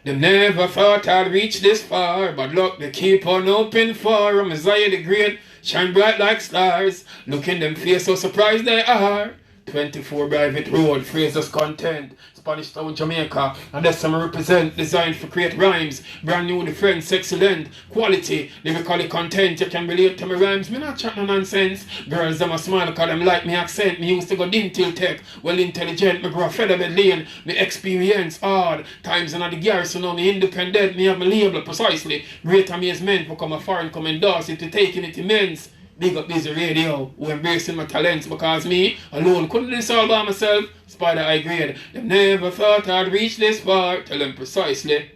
They never thought I'd reach this far, but look, they keep on open for Amaziyah the Great, shine bright like stars. Look in them face, so surprised they are. 24 Private Road, Fraser's Content, Spanish Town, Jamaica, and that's some represent, designed for create rhymes, brand new, different, excellent, quality, lyrically content, you can relate to my rhymes, me not chat no nonsense, girls them a smile cause them like me accent, me used to go dental tech, well intelligent, me grow featherbed lane, me experience hard, times in the garrison, now me independent, me have my label precisely, great amazement, become a foreign, come endorse it, to taking it immense. Big up Busy Radio, who embracing my talents because me alone couldn't do this all by myself. Spider high grade. They never thought I'd reach this far. Tell them precisely.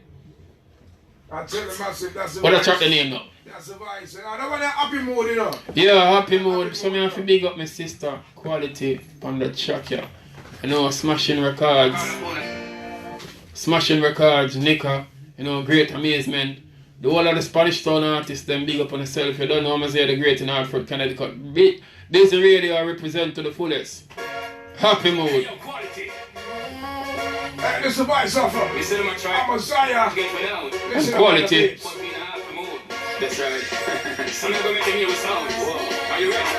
I tell them massive, that's the What I track the name now? That's the voice. I don't want that happy mood, you know. Yeah, happy mood. So me have to big up my sister. Quality on the track here. You know, Smashing Records. Smashing Records, Nika. You know, great amazement. The whole of the Spanish Town artists, them big up on themselves. You don't know Amaziyah the Great in Hartford, Connecticut. Busy Radio I represent to the fullest. Happy mood. Hey, this is the voice of Amaziyah. And quality. That's right. Some of them make me with sound. Are you ready?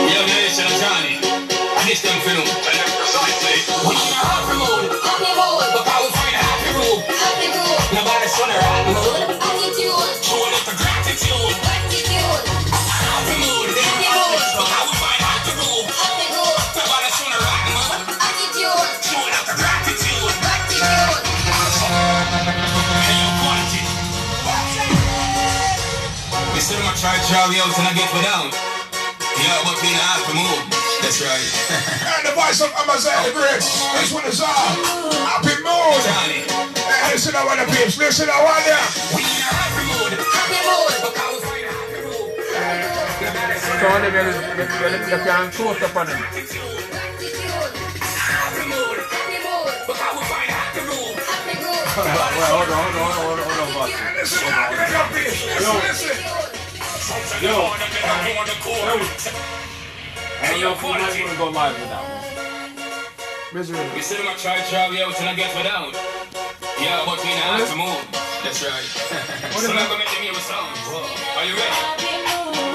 Yo, nation of Johnny. I need them film. Precisely. We in a happy mood. Happy mood. But I will find a happy mood. Happy mood. Nobody's on a happy mood. Attitude. Showing up the gratitude. Gratitude. Happy mood. Happy mood. But I will find a happy mood. Happy mood. Nobody's on a happy mood. Attitude. Showing up the gratitude. Gratitude. Hey, yo, quality. We still my try Charlie out and I get me down. Yeah, but we not have to move. That's right. And the voice of Amaziyah the Great. This one is happy mood. Johnny. Hey, listen to one of the peeps. Listen to one there. We in a happy mood. Happy mood. But I will find a happy mood. So they can close up on them. Happy mood. Happy mood. But I will find a happy mood. Happy mood. Hold on, boss. Listen to one of the peeps. Listen. I don't know if you might want to go live with that one. Misery. We still my try Charlie out and I get me down. Yeah, but we not have to move. That's right. Some of them make me with sound. Are you ready?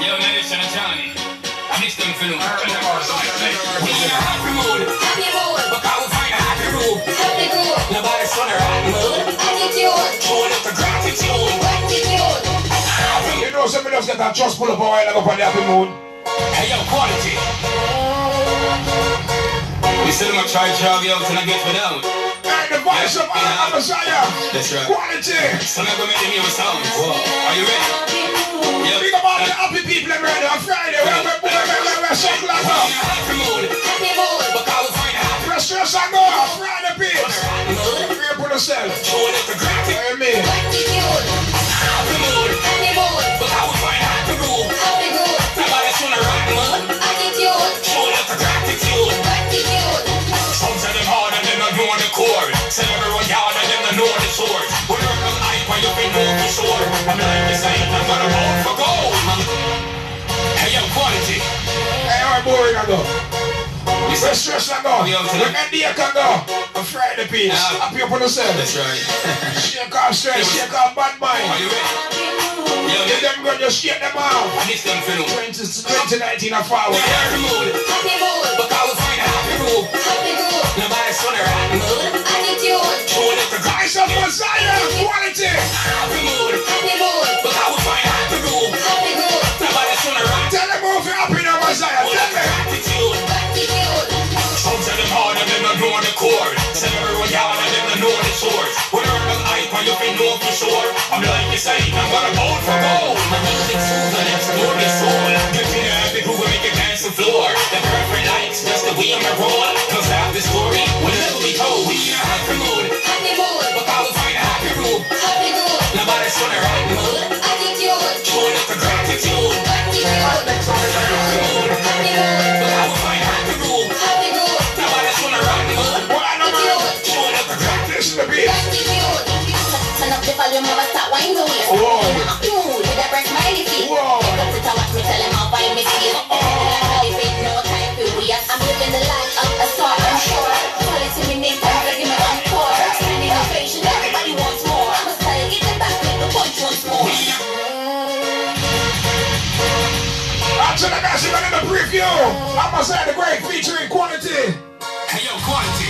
Yo, nation of Johnny. I miss them film. We in a happy mood. Happy mood. But I will find a happy mood. Happy mood. Nobody's on a happy mood. Attitude. Showing up the gratitude. Gratitude. You know, somebody else get that just pull up a while ago on the happy mood. Hey, yo, quality. We still my try Charlie out and I get me down. And the voice of Amaziyah. That's right. Quality. Some of them make me with sound. Are you ready? Yeah. Think about the happy people every day on Friday. We're so glad now. Happy mood. Happy mood. But I will find a happy Let's just go on Friday, peeps. Free up on yourself. showing up the gratitude. Amen. Happy mood. Happy mood. But I will find a happy mood. Happy mood. Nobody's on a rock mood. Attitude. Showing up the gratitude. Gratitude. Some say them hard and them not know the core. Say everyone yard and them not know the sword. When you're on eye when you've been know for sure. I'm like this ain't I'm gonna vote for gold. Hey, yo, quality. Hey, how boring I go? Let's stress I go. When India can go. On Friday, peeps. Happy up on yourself. That's right. Shake off stress, shake off bad Are mind. you ready? Yo, Get them good, just shake them off. I miss them film. 2019 and forward. Happy mood. Happy mood. But I will find a happy mood. Happy mood. Nobody's on a happy mood. Attitude. Showing up the Voice of Amaziyah, quality. happy mood. Happy mood. But I will find a happy mood. Happy mood. Nobody's on a happy Tell them how you're happy now, Amaziyah. Tell me. attitude. the same, I'm gonna hold for gold. My music soothes and explore your soul. Get me the happy groove and make it dance the floor. The girlfriend likes just the way I'm a roll. Cause half the story will never be told. We in a happy mood, but I will find a happy room. Nobody's gonna ride the mood. Showing up the gratitude. Hotlexx on the mood, but I will find a happy room. Nobody's gonna ride the mood. Showing up the gratitude. This is the beat. Turn up the volume of a start wine the way. Mood with a breast smiley face. Got to watch me tell him how I miss you. No time for we. I'm living the life of a star, I'm sure. Quality me name, I'm ready me encore. Standing ovation, everybody wants more. I'm a style, get them back with the punch once more. To the massive and the preview. Amaziyah the Great featuring Quality. Hey yo, Quality.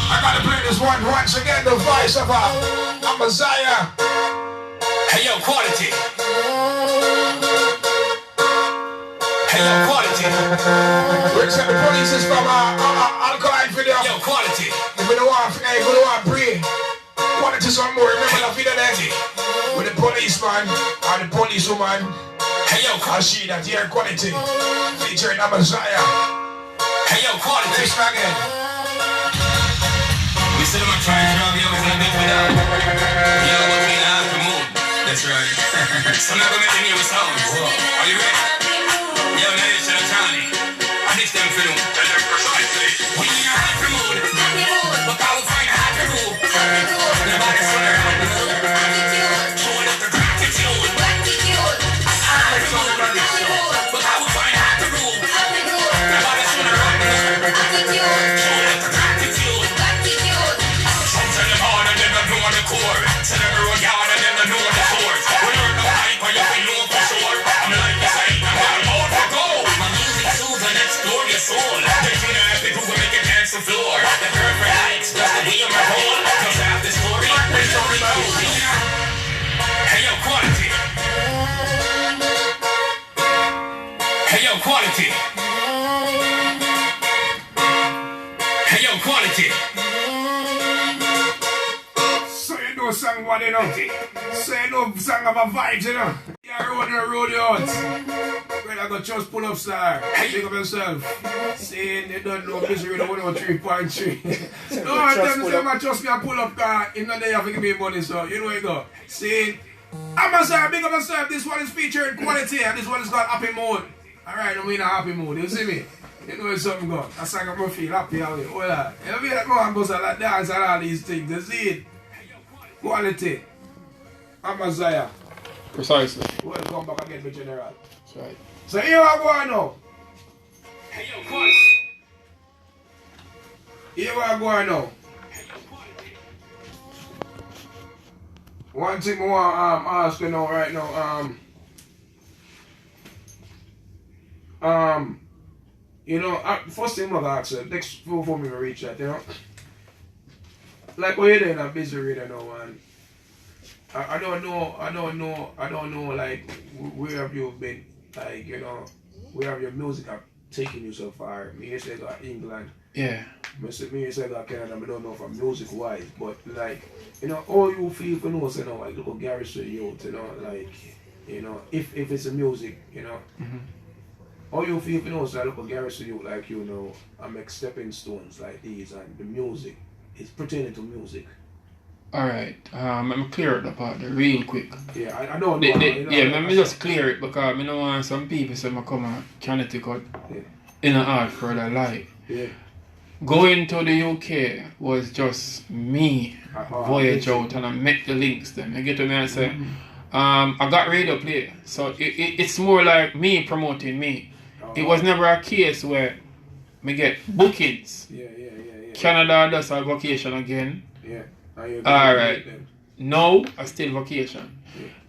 I gotta play this one once again, the voice of Amaziyah. Hey yo, Quality. Hey yo, Quality. Bricks and the police is from Alkaline video. Yo, Quality. If we don't want pray. Quality some more, remember the video there? With the policeman and the policewoman. Hey yo, I see that here, Quality. Featuring Amaziyah. Hey yo, Quality. This again. We said I'm trying to drop you in a bit without. Yo, what we in a happy mood. That's right. So now we're making new sounds. Are you ready? Yo, now you should have Johnny. I need them for you. Tell them precisely. We in a happy mood. But I will find a happy room. Nobody's gonna ride the mood. Showing up the gratitude. But I will find a happy room. Nobody's gonna ride the mood. Showing up the gratitude. Some tell them hard and then they know the core. Tell them road yard and then they know the source. We learn the hype and you can know for sure. I'm like the same, I'm gonna hold for gold. My music soothes and explore your soul. Get you the happy groove and make it dance the floor. The perfect likes just the way I'm a roll. Cause half the story will only cool. Hey yo, Quality. Hey yo, Quality. Hey yo, Quality. So you know song what you know? So you know song of a vibes, you know? You're rolling the road out. When I got just pull up star. Pick up yourself. Saying you don't know misery the 103.3. No, I tell you say trust me I pull up car in the day have to give me money, so you know you go. Saying Amaziyah, big up yourself. This one is featuring Quality and this one is called Happy Mood. Alright, I'm in a happy mood, you see me? You know it's something good. That's like I'm gonna feel happy away. Hold on. You feel like I'm going to dance and all these things. You see it? Quality. Amaziyah. Precisely. Welcome back again to General. That's right. So here I go now. Hey yo, Quality. Here I go now. One thing I want to ask you now right now, you know, first thing I'm gonna ask you, next before me reach that, you know, like what you doing a busy reader now, and I don't know, like where have you been, like you know, where have your music have taken you so far? Me you say got England, Yeah. me you say got Canada. I don't know from music wise, but like you know, all you feel for know, you know, like look at Garrison youth, you know, like you know, if it's a music, you know. Mm-hmm. All you feel you know, so I look at Garrison youth like you know, I make stepping stones like these, and the music is pertaining to music. Alright, I'm clear the part there real quick. Yeah, I don't know. Let me just clear it because I don't want some people say I come and Connecticut in a Hartford I like. Yeah. Going to the UK was just me voyage out and I met the links then. You get what I say? I got radio play, so it's more like me promoting me. It was never a case where me get bookings. Yeah. Canada does a vacation again. Yeah. Alright. No, I still vacation.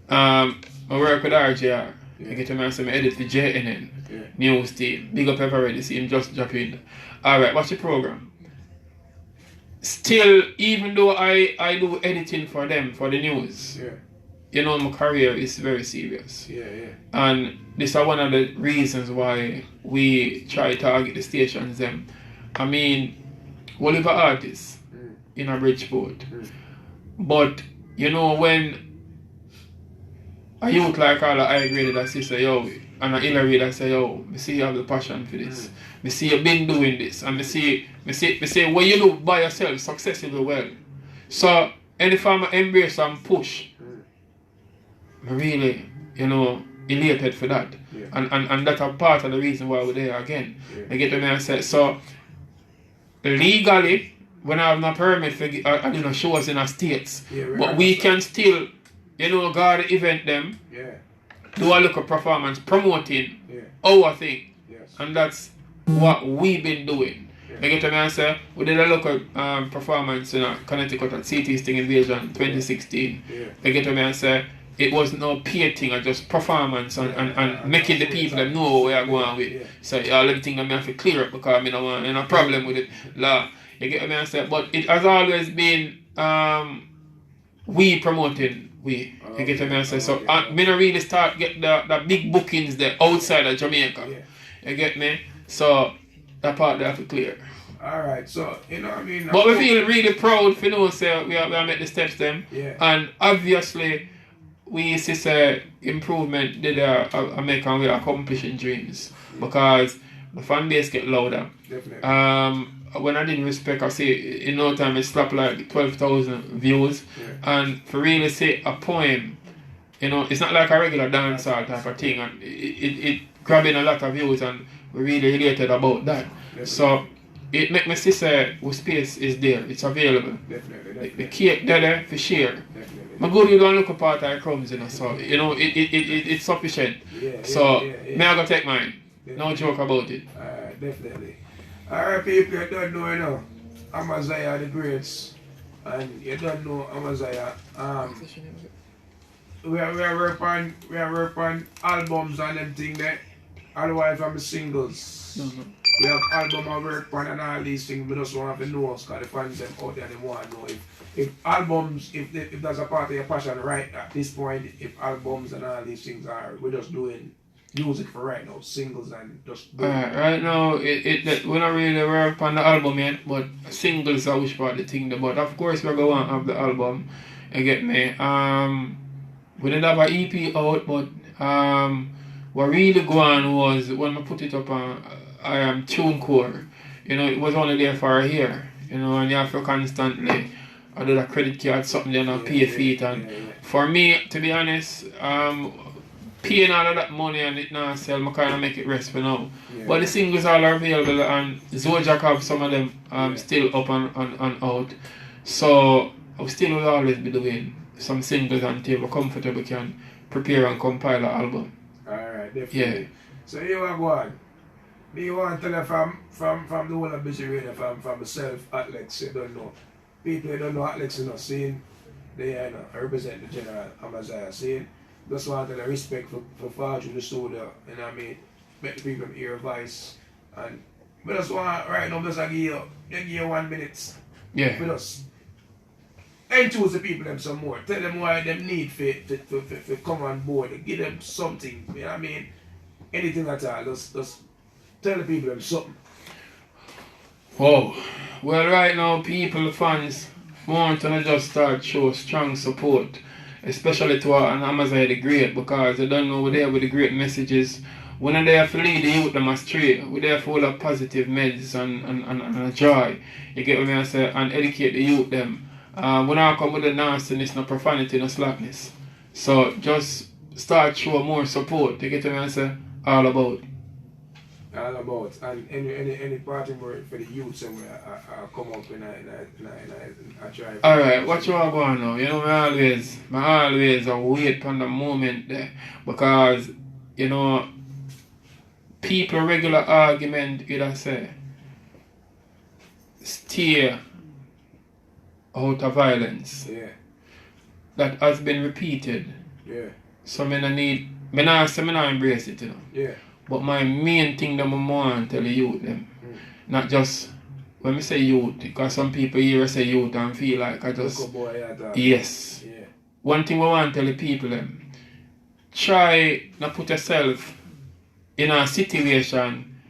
I work with RJR. You get what I say? I edit for JNN. News team. Big up everybody. See him just drop in. Alright, watch the program. Still, even though I do editing for them, for the news, you know, my career is very serious. And this is one of the reasons why we try to target the stations them. I mean, Oliver artists in a Bridgeport. But you know when a youth like all the high grade that say yo, and a Hillary that say yo, me see you have the passion for this. Me see you been doing this, and me see what you do by yourself successfully well. So any farmer embrace and push, me really, elated for that. Yeah. And that's a part of the reason why we're there again. Yeah. You get what I say? So legally, when I have no permit for shows in our states, but we can still, go to the event them, do a local performance promoting our thing. Yes. And that's what we've been doing. You get what I say? We did a local performance in Connecticut at CT Sting Invasion 2016. You get what I say? It was no peer thing or just performance and making the people that know what we are going with. So all everything that I have to clear up because I don't want a problem with it. You get what I say? But it has always been we promoting we. You get what I say? So I don't really start get the big bookings there outside of Jamaica. You get me? So that part they have to clear. Alright, so you know what I mean? But we feel really proud for say we have made the steps them. And obviously we see say improvement did make and we accomplishing dreams because the fan base get louder. Definitely. When I did respect, I see in no time it slapped like 12,000 views, and for really say a poem, it's not like a regular dancehall type of thing, and it grabbing a lot of views, and we really related about that. Definitely. So it make me see say the space is there, it's available. Definitely. The cake there for share. Definitely. My good you don't look apart at crumbs, so it's sufficient. May I go take mine? No joke about it. Definitely. Alright, people, you don't know, Amaziyah the Greats, and you don't know Amaziyah. We are work on albums and them thing there. Otherwise from the singles. We have album I work on and all these things. We just want to know because the fans them out there they want to know if albums, if that's a part of your passion right at this point, if albums and all these things we're just doing music for right now, singles and just right now we're not really work on the album yet, but singles are which part of the thing there. But of course we're going to have the album, you get me. We didn't have an EP out, but what really going on was when I put it up on TuneCore, it was only there for a year, and you have to constantly do the credit card something then and pay for it, and for me to be honest, paying all of that money and it now sell, I kind of make it rest for now. But the singles all are available, and Zojak have some of them still up and out. So I still will always be doing some singles until we're comfortable can prepare and compile an album. Alright, definitely. So you are going. Do you want to tell you from the whole of Busy Radio, from myself, Hotlexx, you don't know. People who don't know Hotlexx, seeing they represent the general Amaziyah, seeing. Just want to tell you respect for Fortune the studio, what I mean? Make the people hear a voice. And we just want right now just give you 1 minute. Yeah. We just enthuse the people them some more. Tell them why them need to come on board. Give them something. You know what I mean? Anything at all. Just tell the people them something. Wow. Well right now people, fans want to just start show strong support. Especially to an Amaziyah the Great, because they don't know we're there with the great messages. We're not there to lead the youth them astray. We're there for all the positive meds and joy. You get what I say? And educate the youth them. We're not come with the nastiness, no profanity, no slackness. So just start show more support. You get what I say? All about. All about. And any parting word for the youth somewhere come up in a drive. Alright, what you are going now? I always wait for the moment there. Because, people regular argument, say, stay out of violence. Yeah. That has been repeated. Yeah. So I not embrace it, Yeah. But my main thing that I want to tell the youth them, not just when I say youth, because some people here say youth and feel like I just yes. Yeah. One thing I want to tell the people them, try not put yourself in a situation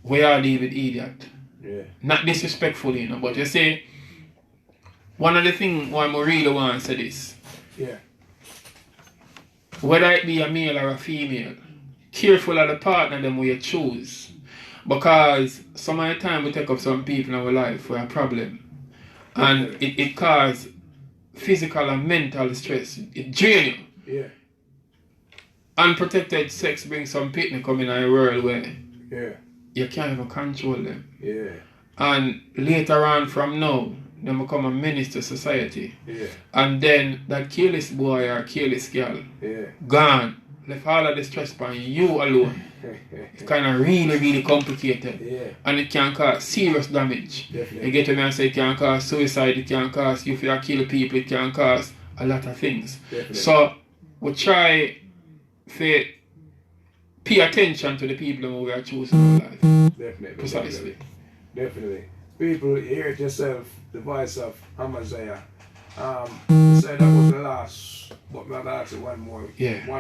where you live with idiot. Yeah. Not disrespectfully, but you say one of the things why I really want to say this. Yeah. Whether it be a male or a female, careful of the partner them we choose. Because some of the time we take up some people in our life for a problem. And it causes physical and mental stress. It drains you. Yeah. Unprotected sex brings some people come in a world where you can't even control them. Yeah. And later on from now, they become a menace to society. Yeah. And then that careless boy or careless girl gone. Left all of the stress on you alone. It's kind of really, really complicated. Yeah. And it can cause serious damage. Definitely. You get to me and say it can cause suicide, it can cause you feel kill people, it can cause a lot of things. Definitely. So we try to pay attention to the people who we are choosing in life. Definitely. Precisely. Definitely. People, hear it yourself, the voice of Amaziyah. So that was the last, but I'm going to one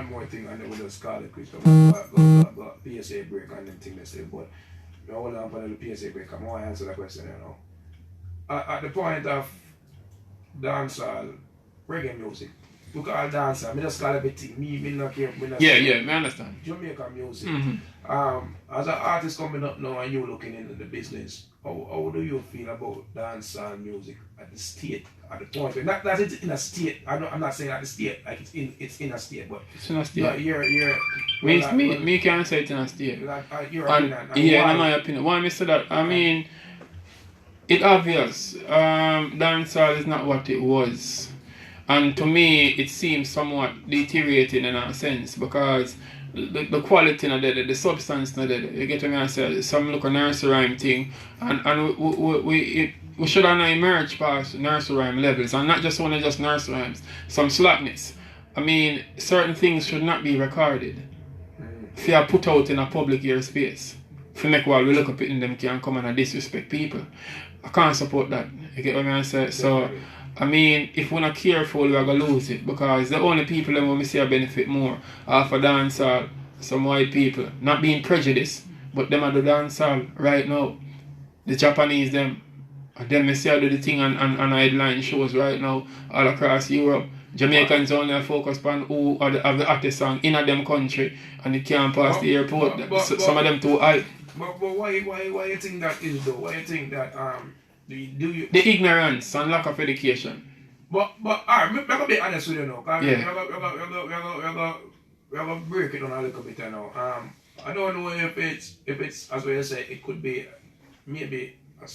more thing and then we'll just call it quits. Got PSA break and them thing they say, but I hold on for the PSA break. I'm going to answer that question, you know. At the point of dancehall, reggae music, we call dancehall, I just call everything. Me not care. I understand. Jamaican music. Mm-hmm. As an artist coming up now and you looking into the business, how do you feel about dancehall music at the state, at the point? Not that it's in a state. I'm not saying at the state, like it's in a state, but it's in a state. Me can't say it's in a state. Like, in my opinion. Why I say that? I mean, it's obvious. Dancehall is not what it was. And to me, it seems somewhat deteriorating in a sense because the quality not there, the substance not there. You get what I say? Some look a nursery rhyme thing, and we should have emerged past nursery rhyme levels, and not just only just nursery rhymes. Some slackness. I mean, certain things should not be recorded. If you are put out in a public airspace, if you make while we look up in them can come and disrespect people. I can't support that. You get what I say? So. I mean, if we're not careful, we're going to lose it because the only people that we see a benefit more are for dancehall, some white people, not being prejudiced, but them are the dancehall right now. The Japanese, them we see how do the thing on headline shows right now all across Europe. Jamaicans only are focused on who are the hottest song in a them country and it can't pass the airport. Some of them too high. But why you think that is though? Why you think that the ignorance and lack of education. But alright, I'm gonna be honest with you now. We're gonna break it down a little bit now. I don't know if it's as well say it could be maybe a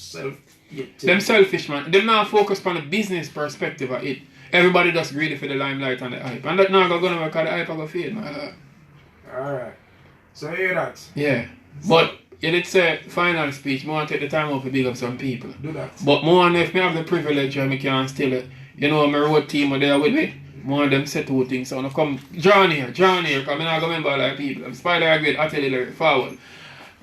them selfish man. They're not focused on the business perspective of it. Everybody just greedy for the limelight and the hype. And that now gonna work out the hype gonna fade, man. Alright. So hear that? Yeah. But you did say final speech, I want to take the time out to big up some people. Do that. But more if I have the privilege and I can still, my road team are there with me. More of them say two things. So I come, draw near, because I not remember a lot of people. I'm spider a great artillery forward.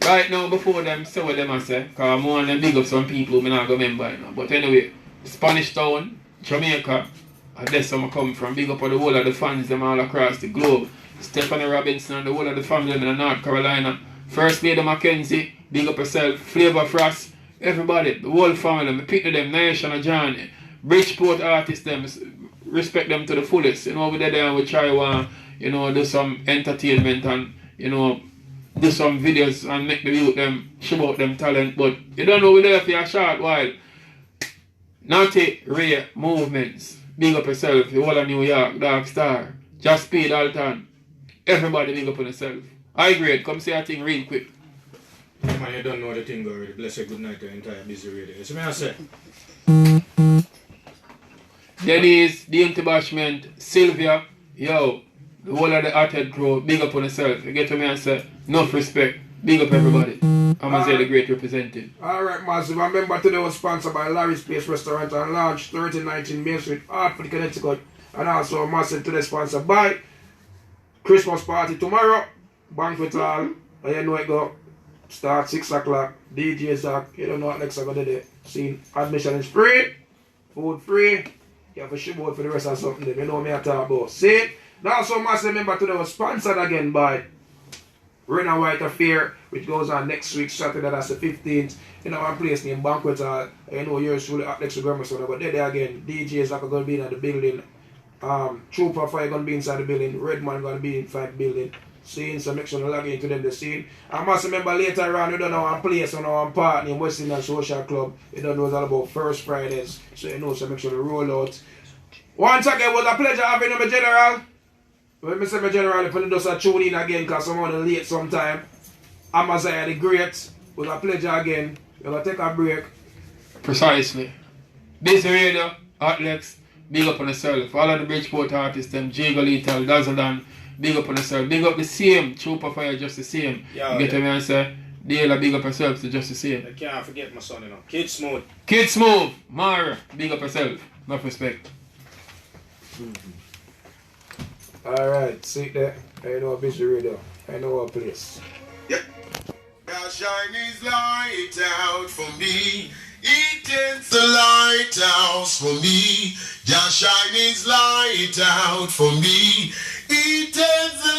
Right now, before them say what them I say, because more of them big up some people I not remember. But anyway, Spanish Town, Jamaica, that's where I come from. Big up on the whole of the fans them all across the globe. Stephanie Robinson and the whole of the family in North Carolina. First Lady Mackenzie, big up herself, Flavor Frost, everybody, the whole family, I pick them, Nation and Johnny, Bridgeport artists, them, respect them to the fullest. Over there we try to, do some entertainment and, do some videos and make the youth them, show out them talent, but you don't know we're there for a short while. Naughty Ray Movements, big up yourself, the whole of New York, Dark Star, Just Speed Alton, everybody big up on yourself. I agree. Come say a thing real quick. Yeah, man, you don't know the thing already. Bless you, good night to the entire busy radio. That's what I say. Denise, the Intibashment, Sylvia, the whole of the Hothead crew, big up on yourself. You get to me and say, enough respect, big up everybody. Amaziyah the great representing. Alright, massive. Remember today was sponsored by Larry's Place Restaurant and Lounge, 1319 Main Street, Hartford, Connecticut. And also massive today sponsored by Christmas Party tomorrow. Banquet hall, you know it go start 6 o'clock, DJ Zach, you don't know what next I got to do. See, admission is free, food free, you have a shipboard for the rest of something, you know me I talk about. See, now so massive member today was sponsored again by Red and White Affair, which goes on next week, Saturday, that's the 15th. You know, one place named Banquet Hall. You know, yours truly, Hotlexx with Gramerson. But there again, DJs are going to be in the building. Trooper Fire going to be inside the building. Redman going to be inside the building. Scene, so make sure you log into them the scene. I must remember later on, you don't know one place or one party in West Indian Social Club. You don't know it's all about First Fridays. So you know, so make sure you roll out. Once again, it was a pleasure having you, my general. When I say my general, if you just tune in again, because someone late sometime. Amaziyah the Great. It was a pleasure again. You're going to take a break. Precisely. This radio, Hotlexx, big up on yourself. All of the Bridgeport artists, them, Jago Lethal, Dazzledan, big up on yourself. Big up the same. Trooper Fire, just the same. Yeah, you get what I say? Dealer, big up yourself, so just the same. I can't forget my son, you know. Kid Smooth. Kid Smooth, Mara, big up yourself. Enough respect. Alright, see that. I know a busy radio. I know a place. Yep. God shine his light out for me. He takes the lighthouse for me. God shine his light out for me. He takes the